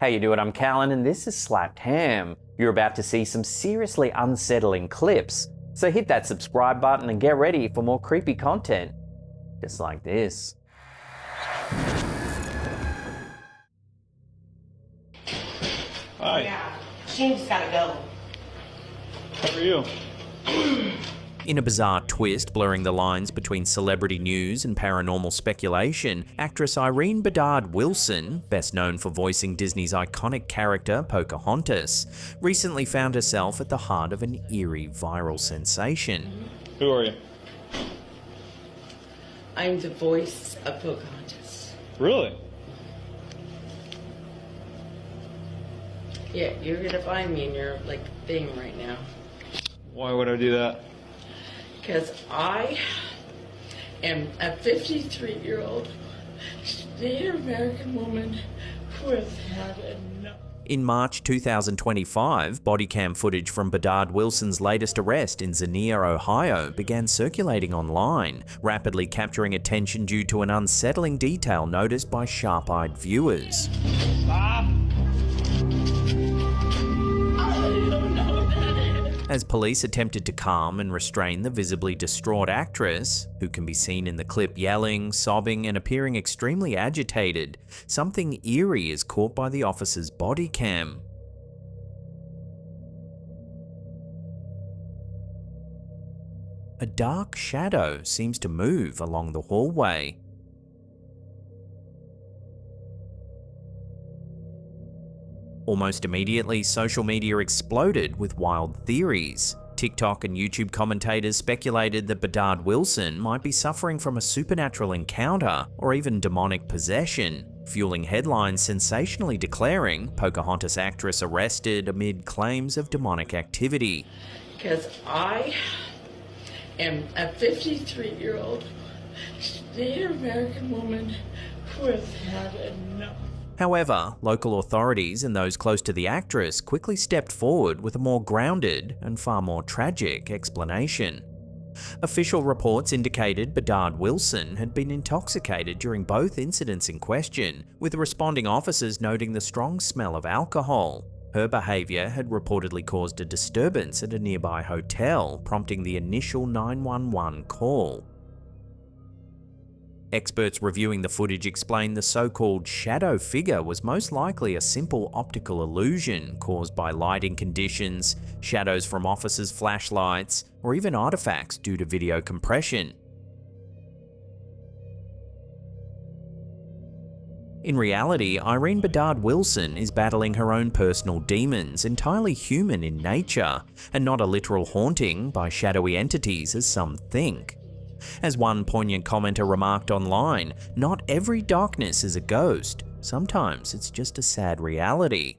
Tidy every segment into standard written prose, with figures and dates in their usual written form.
How you doing? I'm Callan and this is Slapped Ham. You're about to see some seriously unsettling clips, so hit that subscribe button and get ready for more creepy content. Just like this. Hi. Yeah, she just gotta go. How are you? In a bizarre twist blurring the lines between celebrity news and paranormal speculation, actress Irene Bedard Wilson, best known for voicing Disney's iconic character Pocahontas, recently found herself at the heart of an eerie viral sensation. Who are you? I'm the voice of Pocahontas. Really? Yeah, you're gonna find me in your thing right now. Why would I do that? Because I am a 53-year-old Native American woman who has had enough. In March 2025, body cam footage from Bedard Wilson's latest arrest in Xenia, Ohio began circulating online, rapidly capturing attention due to an unsettling detail noticed by sharp-eyed viewers. Stop! As police attempted to calm and restrain the visibly distraught actress, who can be seen in the clip yelling, sobbing, and appearing extremely agitated, something eerie is caught by the officer's body cam. A dark shadow seems to move along the hallway. Almost immediately, social media exploded with wild theories. TikTok and YouTube commentators speculated that Bedard Wilson might be suffering from a supernatural encounter or even demonic possession, fueling headlines sensationally declaring Pocahontas actress arrested amid claims of demonic activity. Because I am a 53-year-old Native American woman who has had enough. However, local authorities and those close to the actress quickly stepped forward with a more grounded and far more tragic explanation. Official reports indicated Bedard Wilson had been intoxicated during both incidents in question, with responding officers noting the strong smell of alcohol. Her behaviour had reportedly caused a disturbance at a nearby hotel, prompting the initial 911 call. Experts reviewing the footage explained the so-called shadow figure was most likely a simple optical illusion caused by lighting conditions, shadows from officers' flashlights, or even artifacts due to video compression. In reality, Irene Bedard Wilson is battling her own personal demons, entirely human in nature, and not a literal haunting by shadowy entities as some think. As one poignant commenter remarked online, not every darkness is a ghost. Sometimes it's just a sad reality.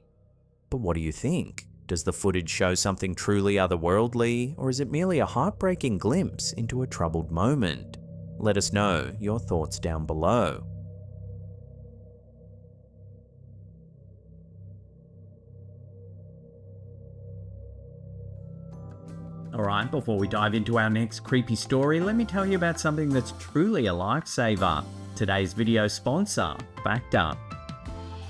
But what do you think? Does the footage show something truly otherworldly, or is it merely a heartbreaking glimpse into a troubled moment? Let us know your thoughts down below. Alright, before we dive into our next creepy story, let me tell you about something that's truly a lifesaver. Today's video sponsor, Factor.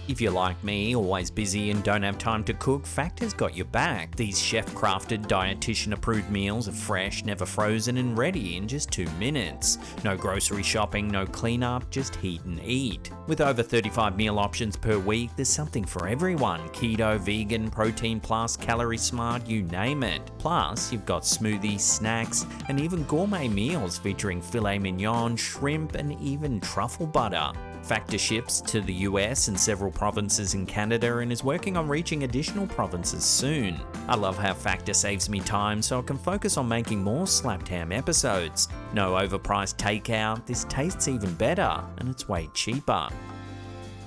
If you're like me, always busy and don't have time to cook, Factor's got your back. These chef-crafted, dietitian-approved meals are fresh, never frozen, and ready in just 2 minutes. No grocery shopping, no cleanup, just heat and eat. With over 35 meal options per week, there's something for everyone. Keto, vegan, protein plus, calorie smart, you name it. Plus, you've got smoothies, snacks, and even gourmet meals featuring filet mignon, shrimp, and even truffle butter. Factor ships to the US and several provinces in Canada and is working on reaching additional provinces soon. I love how Factor saves me time so I can focus on making more Slapped Ham episodes. No overpriced takeout, this tastes even better and it's way cheaper.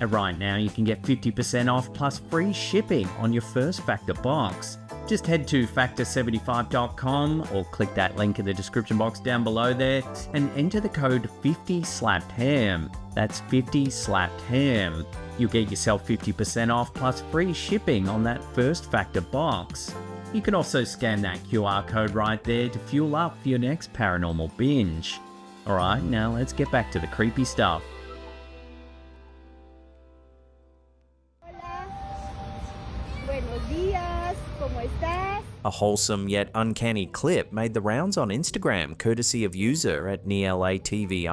And right now you can get 50% off plus free shipping on your first Factor box. Just head to factor75.com or click that link in the description box down below there and enter the code 50SLAPPEDHAM. That's 50SLAPPEDHAM. You'll get yourself 50% off plus free shipping on that first Factor box. You can also scan that QR code right there to fuel up for your next paranormal binge. Alright, now let's get back to the creepy stuff. días, ¿cómo estás? A wholesome yet uncanny clip made the rounds on Instagram courtesy of user at NeLATV_.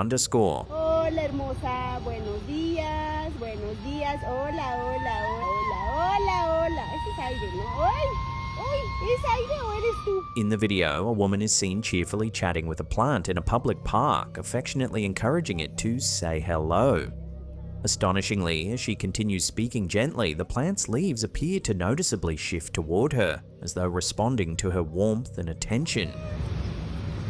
Hola, hermosa, buenos días, hola, hola, hola, hola, hola. Ese es aire, ¿no? ¡Ay! ¡Ay! ¿Es aire o eres tú? In the video, a woman is seen cheerfully chatting with a plant in a public park, affectionately encouraging it to say hello. Astonishingly, as she continues speaking gently, the plant's leaves appear to noticeably shift toward her, as though responding to her warmth and attention.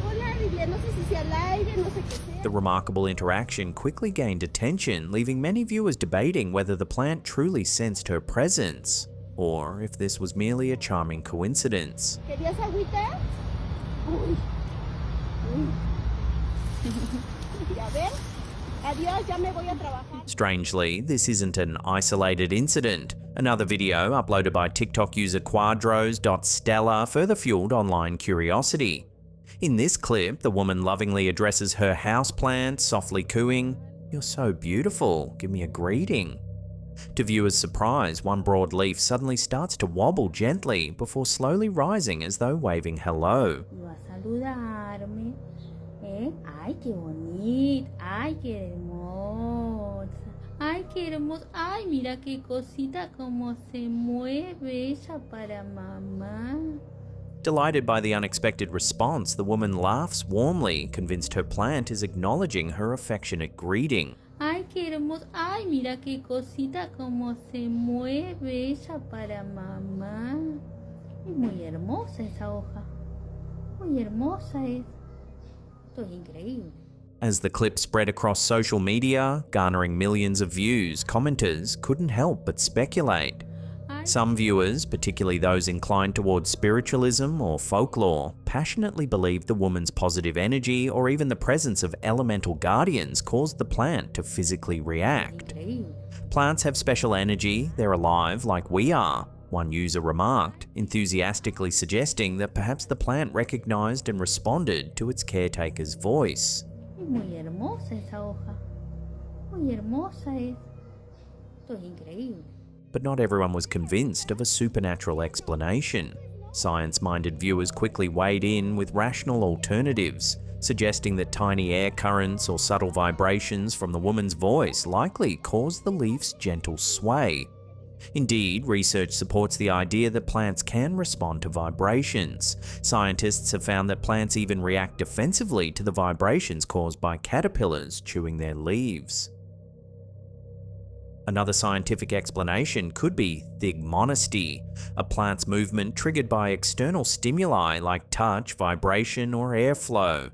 Hola, Lidia, no sé si sea el aire, no sé qué sea. The remarkable interaction quickly gained attention, leaving many viewers debating whether the plant truly sensed her presence, or if this was merely a charming coincidence. ¿Querías agüita? Uy. Uy. ¿Ya ven? Adiós, ya me voy a trabajar. Strangely, this isn't an isolated incident. Another video, uploaded by TikTok user Quadros.Stella, further fueled online curiosity. In this clip, the woman lovingly addresses her houseplant, softly cooing, "You're so beautiful, give me a greeting." To viewers' surprise, one broad leaf suddenly starts to wobble gently before slowly rising as though waving hello. Iba a saludarme. Ay, qué bonito. Ay, qué hermosa. Ay, qué hermosa. Ay, mira qué cosita como se mueve ella para mamá. Delighted by the unexpected response, the woman laughs warmly, convinced her plant is acknowledging her affectionate greeting. Ay, qué hermosa. Ay, mira qué cosita como se mueve ella para mamá. Es muy hermosa esa hoja. Muy hermosa es. Esto es increíble. As the clip spread across social media, garnering millions of views, commenters couldn't help but speculate. Some viewers, particularly those inclined towards spiritualism or folklore, passionately believed the woman's positive energy or even the presence of elemental guardians caused the plant to physically react. Plants have special energy, they're alive like we are, one user remarked, enthusiastically suggesting that perhaps the plant recognized and responded to its caretaker's voice. Es muy hermosa esa hoja. Muy hermosa es. Esto es increíble. But not everyone was convinced of a supernatural explanation. Science-minded viewers quickly weighed in with rational alternatives, suggesting that tiny air currents or subtle vibrations from the woman's voice likely caused the leaf's gentle sway. Indeed, research supports the idea that plants can respond to vibrations. Scientists have found that plants even react defensively to the vibrations caused by caterpillars chewing their leaves. Another scientific explanation could be thigmonesty, a plant's movement triggered by external stimuli like touch, vibration, or airflow.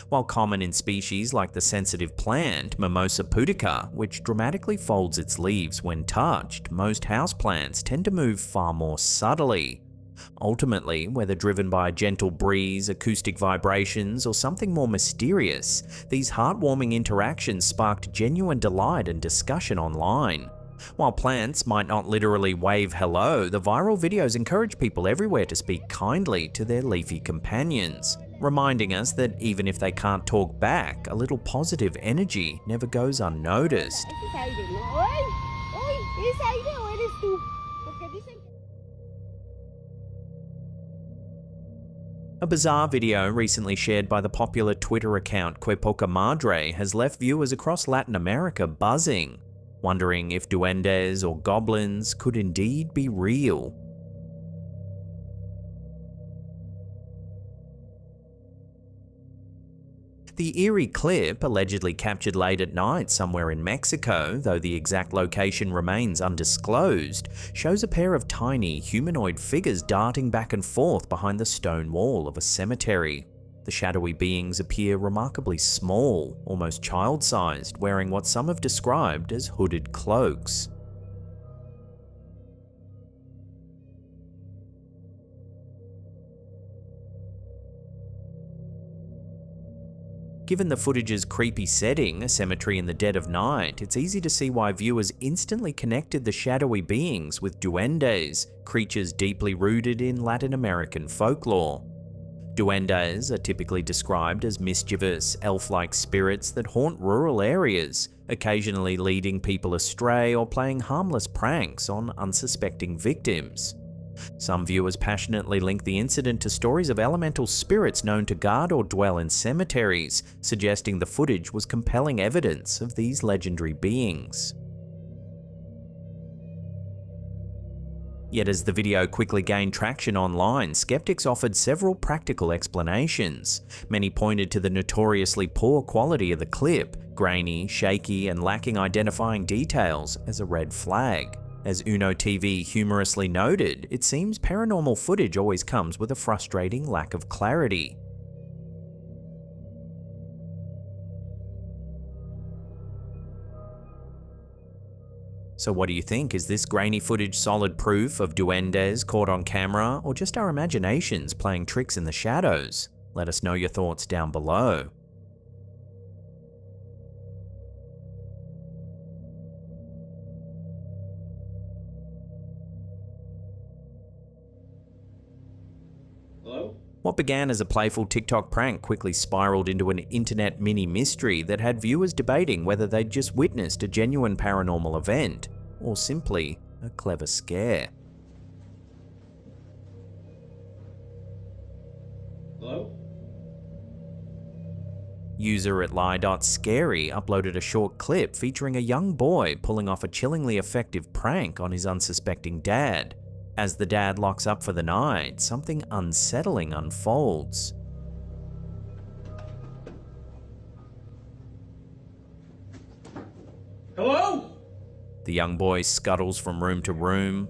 While common in species like the sensitive plant Mimosa pudica, which dramatically folds its leaves when touched, most houseplants tend to move far more subtly. Ultimately, whether driven by a gentle breeze, acoustic vibrations, or something more mysterious, these heartwarming interactions sparked genuine delight and discussion online. While plants might not literally wave hello, the viral videos encourage people everywhere to speak kindly to their leafy companions, reminding us that even if they can't talk back, a little positive energy never goes unnoticed. Ese es aire, ¿no? ¡Ay! ¡Ay! ¿Es aire o eres tú? Porque dicen que... A bizarre video recently shared by the popular Twitter account Que Poca Madre has left viewers across Latin America buzzing, wondering if duendes or goblins could indeed be real. The eerie clip, allegedly captured late at night somewhere in Mexico, though the exact location remains undisclosed, shows a pair of tiny, humanoid figures darting back and forth behind the stone wall of a cemetery. The shadowy beings appear remarkably small, almost child-sized, wearing what some have described as hooded cloaks. Given the footage's creepy setting, a cemetery in the dead of night, it's easy to see why viewers instantly connected the shadowy beings with duendes, creatures deeply rooted in Latin American folklore. Duendes are typically described as mischievous, elf-like spirits that haunt rural areas, occasionally leading people astray or playing harmless pranks on unsuspecting victims. Some viewers passionately link the incident to stories of elemental spirits known to guard or dwell in cemeteries, suggesting the footage was compelling evidence of these legendary beings. Yet as the video quickly gained traction online, skeptics offered several practical explanations. Many pointed to the notoriously poor quality of the clip, grainy, shaky, and lacking identifying details, as a red flag. As Uno TV humorously noted, it seems paranormal footage always comes with a frustrating lack of clarity. So what do you think? Is this grainy footage solid proof of duendes caught on camera, or just our imaginations playing tricks in the shadows? Let us know your thoughts down below. Hello? What began as a playful TikTok prank quickly spiraled into an internet mini-mystery that had viewers debating whether they'd just witnessed a genuine paranormal event, or simply a clever scare. Hello? User at lie.scary uploaded a short clip featuring a young boy pulling off a chillingly effective prank on his unsuspecting dad. As the dad locks up for the night, something unsettling unfolds. Hello? The young boy scuttles from room to room.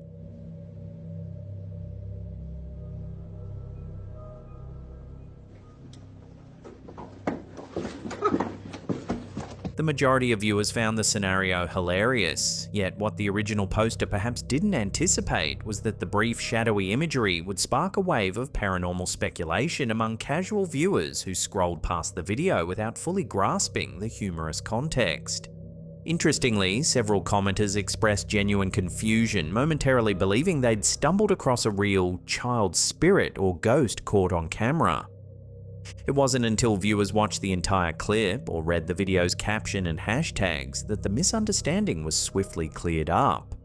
The majority of viewers found the scenario hilarious, yet what the original poster perhaps didn't anticipate was that the brief shadowy imagery would spark a wave of paranormal speculation among casual viewers who scrolled past the video without fully grasping the humorous context. Interestingly, several commenters expressed genuine confusion, momentarily believing they'd stumbled across a real child spirit or ghost caught on camera. It wasn't until viewers watched the entire clip or read the video's caption and hashtags that the misunderstanding was swiftly cleared up.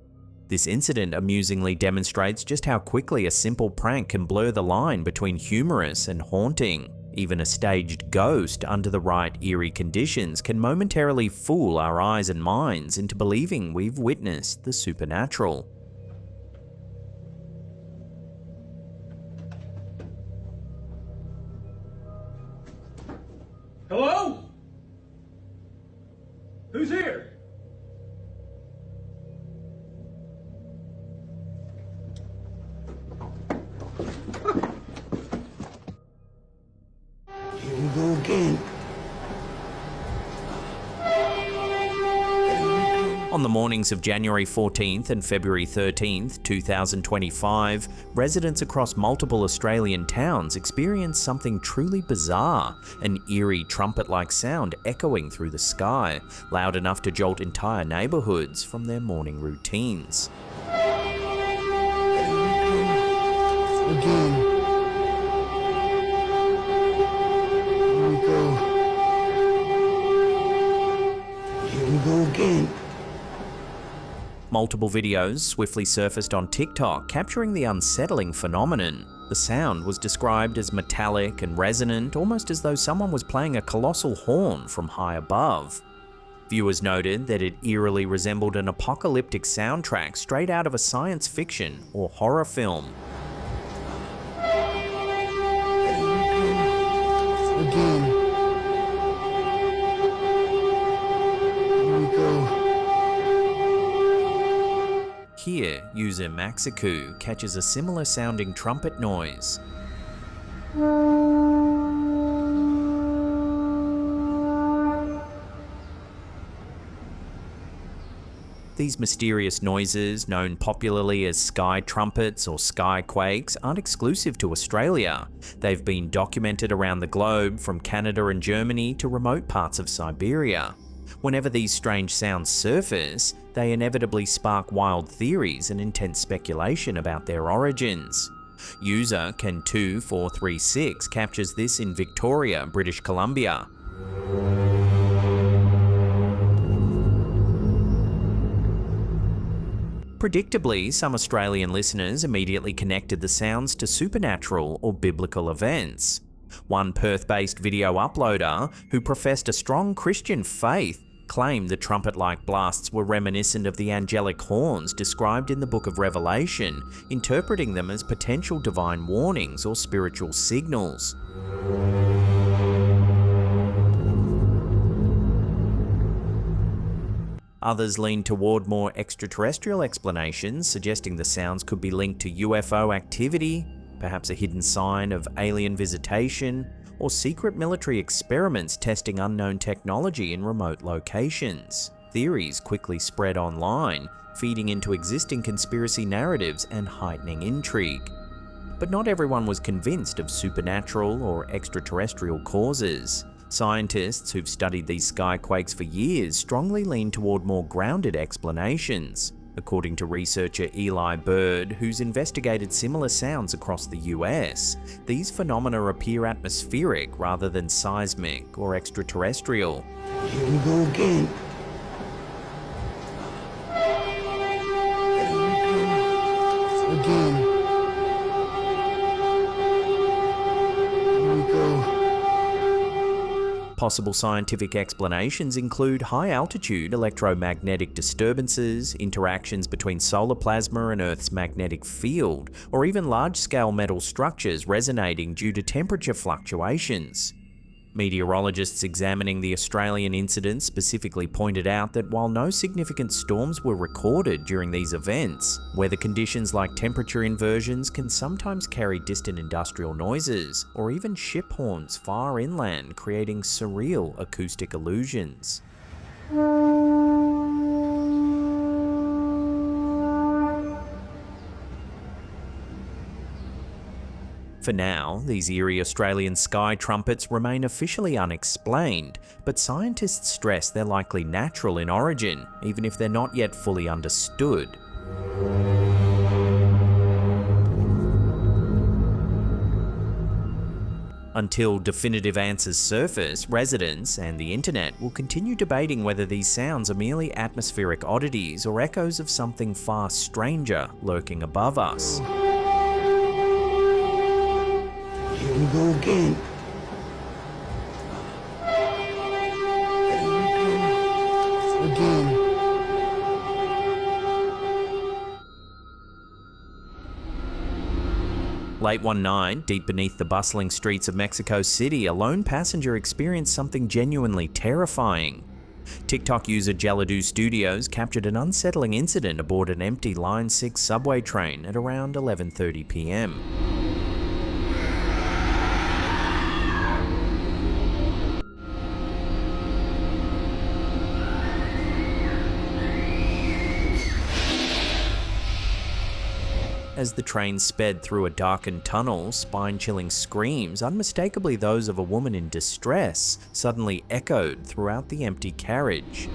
This incident amusingly demonstrates just how quickly a simple prank can blur the line between humorous and haunting. Even a staged ghost under the right eerie conditions can momentarily fool our eyes and minds into believing we've witnessed the supernatural. Hello? Who's here? Here we go again. On the mornings of January 14th and February 13th, 2025, residents across multiple Australian towns experienced something truly bizarre, an eerie trumpet-like sound echoing through the sky, loud enough to jolt entire neighbourhoods from their morning routines. Again. Here we go. Here we go again. Multiple videos swiftly surfaced on TikTok capturing the unsettling phenomenon. The sound was described as metallic and resonant, almost as though someone was playing a colossal horn from high above. Viewers noted that it eerily resembled an apocalyptic soundtrack straight out of a science fiction or horror film. Again. Here we go. Here, user Maxiku catches a similar sounding trumpet noise. These mysterious noises, known popularly as sky trumpets or sky quakes, aren't exclusive to Australia. They've been documented around the globe, from Canada and Germany to remote parts of Siberia. Whenever these strange sounds surface, they inevitably spark wild theories and intense speculation about their origins. User Ken2436 captures this in Victoria, British Columbia. Predictably, some Australian listeners immediately connected the sounds to supernatural or biblical events. One Perth-based video uploader, who professed a strong Christian faith, claimed the trumpet-like blasts were reminiscent of the angelic horns described in the Book of Revelation, interpreting them as potential divine warnings or spiritual signals. Others leaned toward more extraterrestrial explanations, suggesting the sounds could be linked to UFO activity, perhaps a hidden sign of alien visitation, or secret military experiments testing unknown technology in remote locations. Theories quickly spread online, feeding into existing conspiracy narratives and heightening intrigue. But not everyone was convinced of supernatural or extraterrestrial causes. Scientists who've studied these skyquakes for years strongly lean toward more grounded explanations. According to researcher Eli Bird, who's investigated similar sounds across the US, these phenomena appear atmospheric rather than seismic or extraterrestrial. Here we go again. Again. Here we go. Possible scientific explanations include high-altitude electromagnetic disturbances, interactions between solar plasma and Earth's magnetic field, or even large-scale metal structures resonating due to temperature fluctuations. Meteorologists examining the Australian incident specifically pointed out that while no significant storms were recorded during these events, weather conditions like temperature inversions can sometimes carry distant industrial noises, or even ship horns far inland, creating surreal acoustic illusions. For now, these eerie Australian sky trumpets remain officially unexplained, but scientists stress they're likely natural in origin, even if they're not yet fully understood. Until definitive answers surface, residents and the internet will continue debating whether these sounds are merely atmospheric oddities or echoes of something far stranger lurking above us. Here we go again. Again. Late one night, deep beneath the bustling streets of Mexico City, a lone passenger experienced something genuinely terrifying. TikTok user Jeladu Studios captured an unsettling incident aboard an empty Line 6 subway train at around 11:30 p.m. As the train sped through a darkened tunnel, spine-chilling screams, unmistakably those of a woman in distress, suddenly echoed throughout the empty carriage.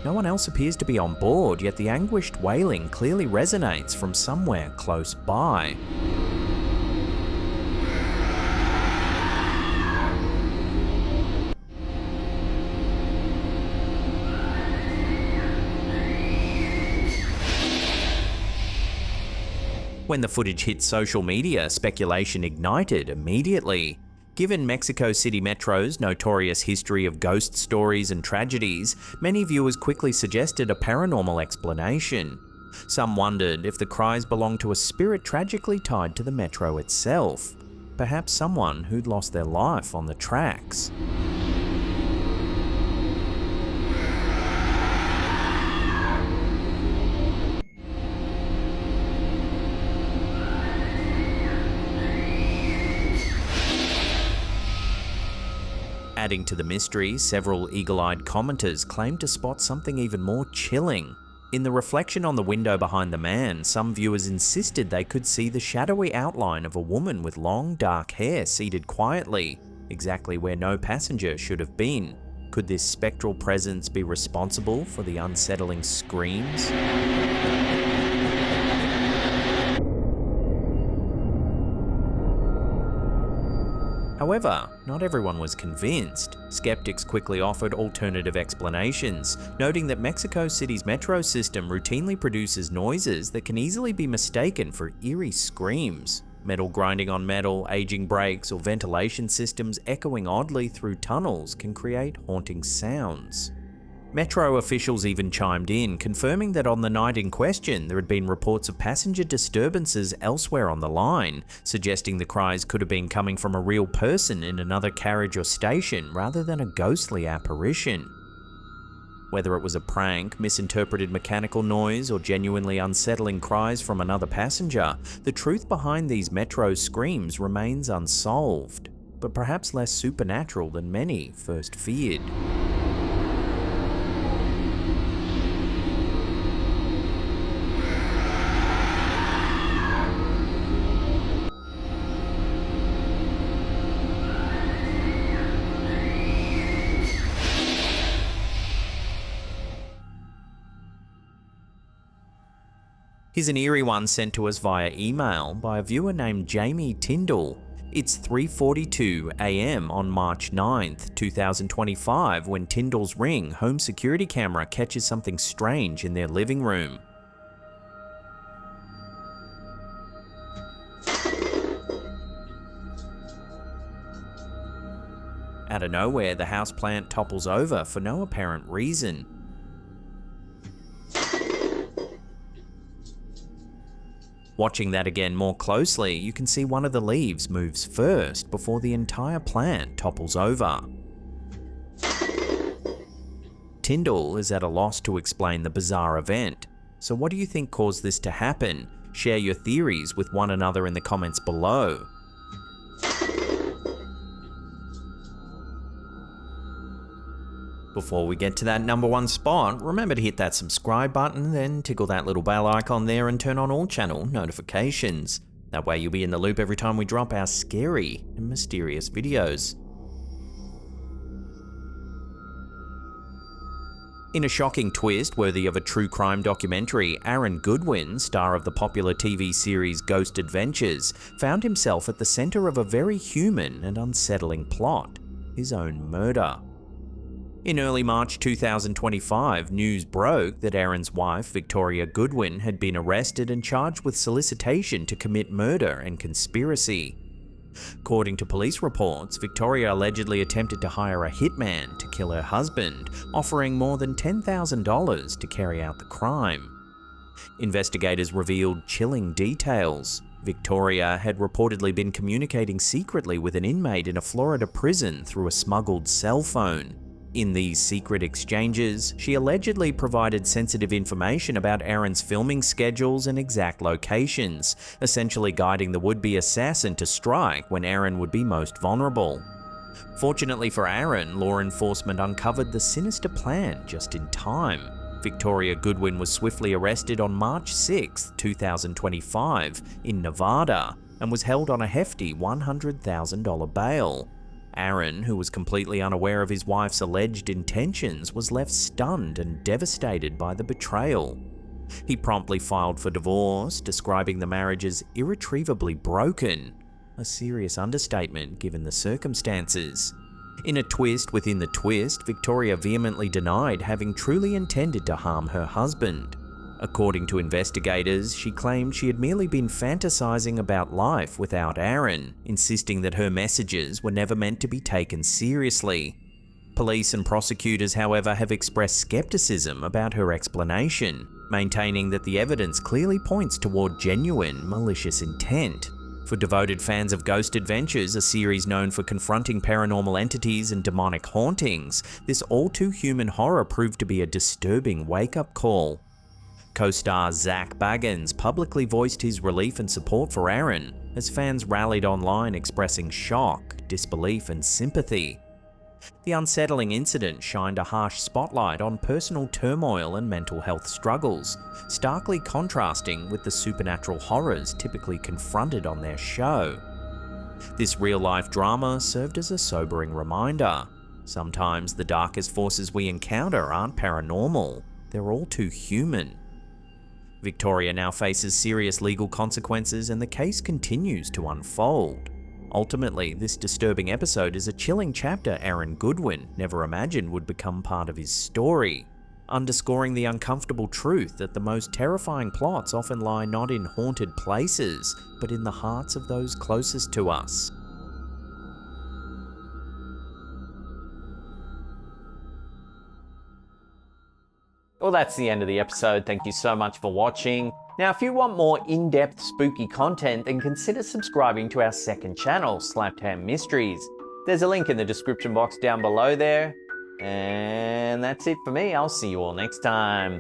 No one else appears to be on board, yet the anguished wailing clearly resonates from somewhere close by. When the footage hit social media, speculation ignited immediately. Given Mexico City Metro's notorious history of ghost stories and tragedies, many viewers quickly suggested a paranormal explanation. Some wondered if the cries belonged to a spirit tragically tied to the metro itself. Perhaps someone who'd lost their life on the tracks. Adding to the mystery, several eagle-eyed commenters claimed to spot something even more chilling. In the reflection on the window behind the man, some viewers insisted they could see the shadowy outline of a woman with long, dark hair seated quietly, exactly where no passenger should have been. Could this spectral presence be responsible for the unsettling screams? However, not everyone was convinced. Skeptics quickly offered alternative explanations, noting that Mexico City's metro system routinely produces noises that can easily be mistaken for eerie screams. Metal grinding on metal, aging brakes, or ventilation systems echoing oddly through tunnels can create haunting sounds. Metro officials even chimed in, confirming that on the night in question there had been reports of passenger disturbances elsewhere on the line, suggesting the cries could have been coming from a real person in another carriage or station rather than a ghostly apparition. Whether it was a prank, misinterpreted mechanical noise, or genuinely unsettling cries from another passenger, the truth behind these Metro screams remains unsolved, but perhaps less supernatural than many first feared. Here's an eerie one sent to us via email by a viewer named Jamie Tyndall. It's 3:42 AM on March 9th, 2025 when Tyndall's Ring home security camera catches something strange in their living room. Out of nowhere, the houseplant topples over for no apparent reason. Watching that again more closely, you can see one of the leaves moves first before the entire plant topples over. Tyndall is at a loss to explain the bizarre event. So what do you think caused this to happen? Share your theories with one another in the comments below. Before we get to that #1 spot, remember to hit that subscribe button, then tickle that little bell icon there and turn on all channel notifications. That way you'll be in the loop every time we drop our scary and mysterious videos. In a shocking twist worthy of a true crime documentary, Aaron Goodwin, star of the popular TV series Ghost Adventures, found himself at the center of a very human and unsettling plot: his own murder. In early March 2025, news broke that Aaron's wife, Victoria Goodwin, had been arrested and charged with solicitation to commit murder and conspiracy. According to police reports, Victoria allegedly attempted to hire a hitman to kill her husband, offering more than $10,000 to carry out the crime. Investigators revealed chilling details. Victoria had reportedly been communicating secretly with an inmate in a Florida prison through a smuggled cell phone. In these secret exchanges, she allegedly provided sensitive information about Aaron's filming schedules and exact locations, essentially guiding the would-be assassin to strike when Aaron would be most vulnerable. Fortunately for Aaron, law enforcement uncovered the sinister plan just in time. Victoria Goodwin was swiftly arrested on March 6, 2025, in Nevada, and was held on a hefty $100,000 bail. Aaron, who was completely unaware of his wife's alleged intentions, was left stunned and devastated by the betrayal. He promptly filed for divorce, describing the marriage as irretrievably broken, a serious understatement given the circumstances. In a twist within the twist, Victoria vehemently denied having truly intended to harm her husband. According to investigators, she claimed she had merely been fantasizing about life without Aaron, insisting that her messages were never meant to be taken seriously. Police and prosecutors, however, have expressed skepticism about her explanation, maintaining that the evidence clearly points toward genuine, malicious intent. For devoted fans of Ghost Adventures, a series known for confronting paranormal entities and demonic hauntings, this all-too-human horror proved to be a disturbing wake-up call. Co-star Zach Baggins publicly voiced his relief and support for Aaron, as fans rallied online expressing shock, disbelief, and sympathy. The unsettling incident shined a harsh spotlight on personal turmoil and mental health struggles, starkly contrasting with the supernatural horrors typically confronted on their show. This real-life drama served as a sobering reminder. Sometimes the darkest forces we encounter aren't paranormal, they're all too human. Victoria now faces serious legal consequences and the case continues to unfold. Ultimately, this disturbing episode is a chilling chapter Aaron Goodwin never imagined would become part of his story, underscoring the uncomfortable truth that the most terrifying plots often lie not in haunted places, but in the hearts of those closest to us. Well, that's the end of the episode. Thank you so much for watching. Now, if you want more in-depth spooky content, then consider subscribing to our second channel, Slapped Hand Mysteries. There's a link in the description box down below there. And that's it for me. I'll see you all next time.